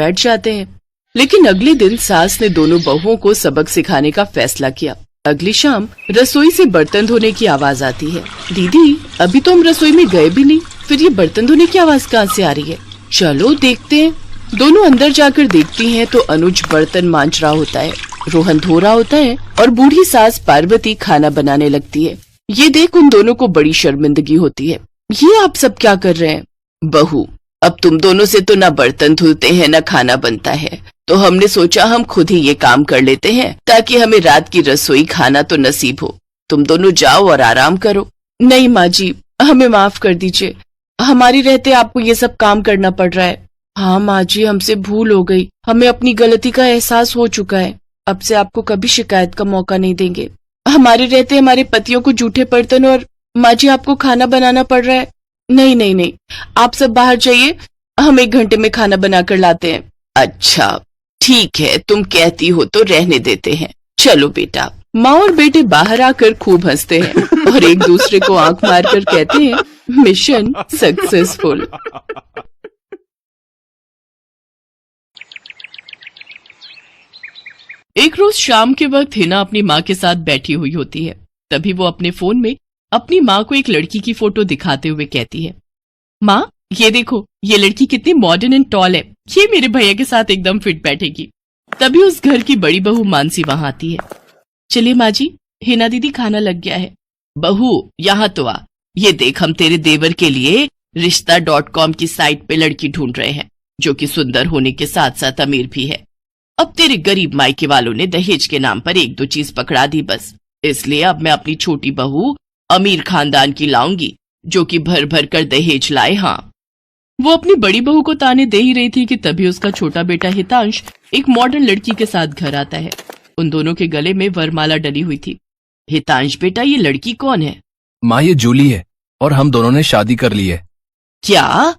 बैठ जाते हैं। लेकिन अगले दिन सास ने दोनों बहुओं को सबक सिखाने का फैसला किया। अगली शाम रसोई से बर्तन धोने की आवाज आती है। दीदी, अभी तो हम रसोई में गए भी नहीं, फिर ये बर्तन धोने की आवाज कहाँ से आ रही है? चलो देखते हैं। दोनों अंदर जाकर देखती हैं तो अनुज बर्तन मांज रहा होता है, रोहन धो रहा होता है और बूढ़ी सास पार्वती खाना बनाने लगती है। ये देख उन दोनों को बड़ी शर्मिंदगी होती है। ये आप सब क्या कर रहे हैं? बहू, अब तुम दोनों से तो ना बर्तन धुलते हैं ना खाना बनता है, तो हमने सोचा हम खुद ही ये काम कर लेते हैं ताकि हमें रात की रसोई खाना तो नसीब हो। तुम दोनों जाओ और आराम करो। नहीं माँ जी, हमें माफ कर दीजिए, हमारी रहते आपको ये सब काम करना पड़ रहा है। हाँ माँ जी, हमसे भूल हो गई, हमें अपनी गलती का एहसास हो चुका है। अब से आपको कभी शिकायत का मौका नहीं देंगे। हमारे रहते हमारे पतियों को जूठे बर्तन और माँ जी आपको खाना बनाना पड़ रहा है। नहीं नहीं नहीं, आप सब बाहर जाइए, हम 1 घंटे में खाना बनाकर लाते हैं। अच्छा ठीक है, तुम कहती हो तो रहने देते हैं। चलो बेटा। माँ और बेटे बाहर आकर खूब हंसते हैं और एक दूसरे को आंख मारकर कहते हैं, मिशन सक्सेसफुल। एक रोज शाम के वक्त हिना अपनी माँ के साथ बैठी हुई होती है। तभी वो अपने फोन में अपनी माँ को एक लड़की की फोटो दिखाते हुए कहती है, माँ ये देखो, ये लड़की कितनी मॉडर्न एंड टॉल है, ये मेरे भैया के साथ एकदम फिट बैठेगी। तभी उस घर की बड़ी बहू मानसी वहां आती है। चलिए माँ जी, हिना दीदी खाना लग गया है। बहू यहाँ तो आ, ये देख हम तेरे देवर के लिए रिश्ता.com की साइट पे लड़की ढूंढ रहे हैं, जो कि सुंदर होने के साथ साथ अमीर भी है। अब तेरे गरीब मायके वालों ने दहेज के नाम पर 1-2 चीज पकड़ा दी बस, इसलिए अब मैं अपनी छोटी बहू अमीर खानदान की लाऊंगी, जो कि भर भर कर दहेज लाए। हाँ, वो अपनी बड़ी बहू को ताने दे ही रही थी कि तभी उसका छोटा बेटा हितांश एक मॉडर्न लड़की के साथ घर आता है। उन दोनों के गले में वरमाला डली हुई थी। हितांश बेटा, ये लड़की कौन है? माँ, ये जूली है और हम दोनों ने शादी कर ली है। क्या?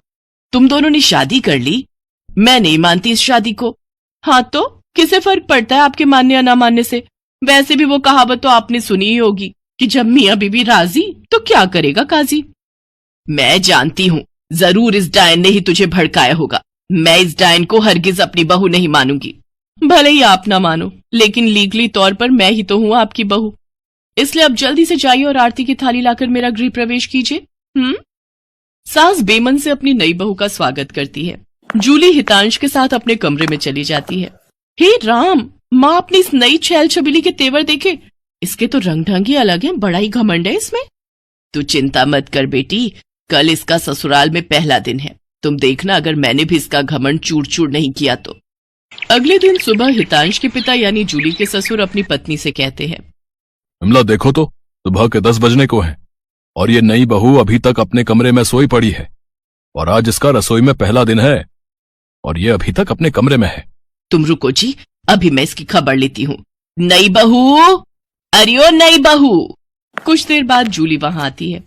तुम दोनों ने शादी कर ली? मैं नहीं मानती इस शादी को। हाँ तो किसे फर्क पड़ता है आपके मानने या ना मानने से? वैसे भी वो कहावत तो आपने सुनी ही होगी कि जब मियाँ बीवी राजी तो क्या करेगा काजी। मैं जानती हूँ, जरूर इस डायन ने ही तुझे भड़काया होगा। मैं इस डायन को हरगिज अपनी बहू नहीं मानूंगी। भले ही आप ना मानो, लेकिन लीगली तौर पर मैं ही तो हूँ आपकी बहू। इसलिए अब जल्दी से जाइए और आरती की थाली लाकर मेरा गृह प्रवेश कीजिए। सास बेमन से अपनी नई बहू का स्वागत करती है। जूली हितांश के साथ अपने कमरे में चली जाती है। हे राम, माँ अपनी इस नई छैल छबीली के तेवर देखे, इसके तो रंग ढंग ही अलग है, बड़ा ही घमंड है इसमें। तू चिंता मत कर बेटी, कल इसका ससुराल में पहला दिन है, तुम देखना अगर मैंने भी इसका घमंड चूर चूर नहीं किया तो। अगले दिन सुबह हितांश के पिता यानी जूली के ससुर अपनी पत्नी से कहते हैं, विमला देखो तो, सुबह के 10 बजने को है और ये नई बहू अभी तक अपने कमरे में सोई पड़ी है, और आज इसका रसोई में पहला दिन है और ये अभी तक अपने कमरे में है। तुम रुको जी, अभी मैं इसकी खबर लेती हूँ। नई बहू, अरे ओ नई बहू। कुछ देर बाद जूली वहां आती है।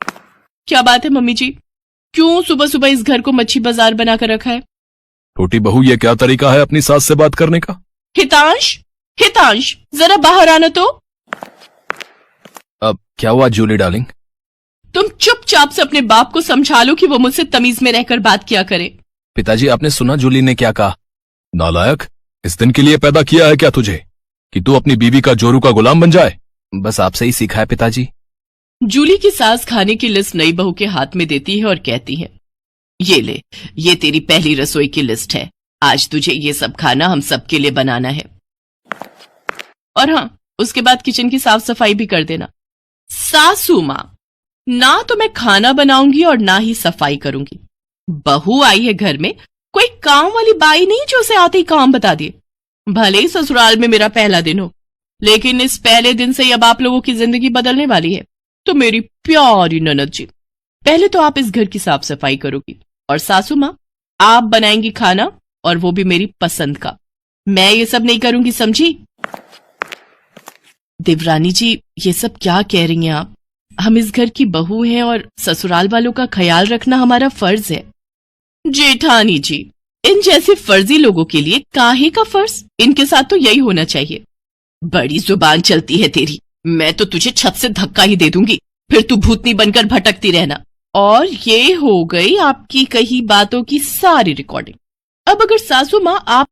क्या बात है मम्मी जी, क्यों सुबह सुबह इस घर को मच्छी बाजार बनाकर रखा है? छोटी बहू, ये क्या तरीका है अपनी सास से बात करने का? हितांश, हितांश जरा बाहर आना तो। अब क्या हुआ जूली डार्लिंग? तुम चुपचाप से अपने बाप को समझा लो कि वो मुझसे तमीज में रहकर बात किया करे। पिताजी, आपने सुना जूली ने क्या कहा? नालायक, इस दिन के लिए पैदा किया है क्या तुझे कि तू अपनी बीवी का जोरू का गुलाम बन जाए? बस आपसे ही सीखा है पिताजी। जूली की सास खाने की लिस्ट नई बहू के हाथ में देती है और कहती है, ये ले, ये तेरी पहली रसोई की लिस्ट है। आज तुझे ये सब खाना हम सबके लिए बनाना है, और हाँ, उसके बाद किचन की साफ सफाई भी कर देना। सासू माँ, ना तो मैं खाना बनाऊंगी और ना ही सफाई करूंगी। बहू आई है घर में, कोई काम वाली बाई नहीं जो उसे आते ही काम बता दिए। भले ही ससुराल में मेरा पहला दिन हो, लेकिन इस पहले दिन से अब आप लोगों की जिंदगी बदलने वाली है। तो मेरी प्यारी ननद जी, पहले तो आप इस घर की साफ सफाई करोगी, और सासू माँ आप बनाएंगी खाना, और वो भी मेरी पसंद का। मैं ये सब नहीं करूंगी, समझी? देवरानी जी, ये सब क्या कह रही हैं आप? हम इस घर की बहू हैं और ससुराल वालों का ख्याल रखना हमारा फर्ज है। जेठानी जी, इन जैसे फर्जी लोगों के लिए काहे का फर्ज? इनके साथ तो यही होना चाहिए। बड़ी जुबान चलती है तेरी, मैं तो तुझे छत से धक्का ही दे दूंगी, फिर तू भूतनी बनकर भटकती रहना। और ये हो गई आपकी कही बातों की सारी रिकॉर्डिंग। अब अगर सासू माँ आप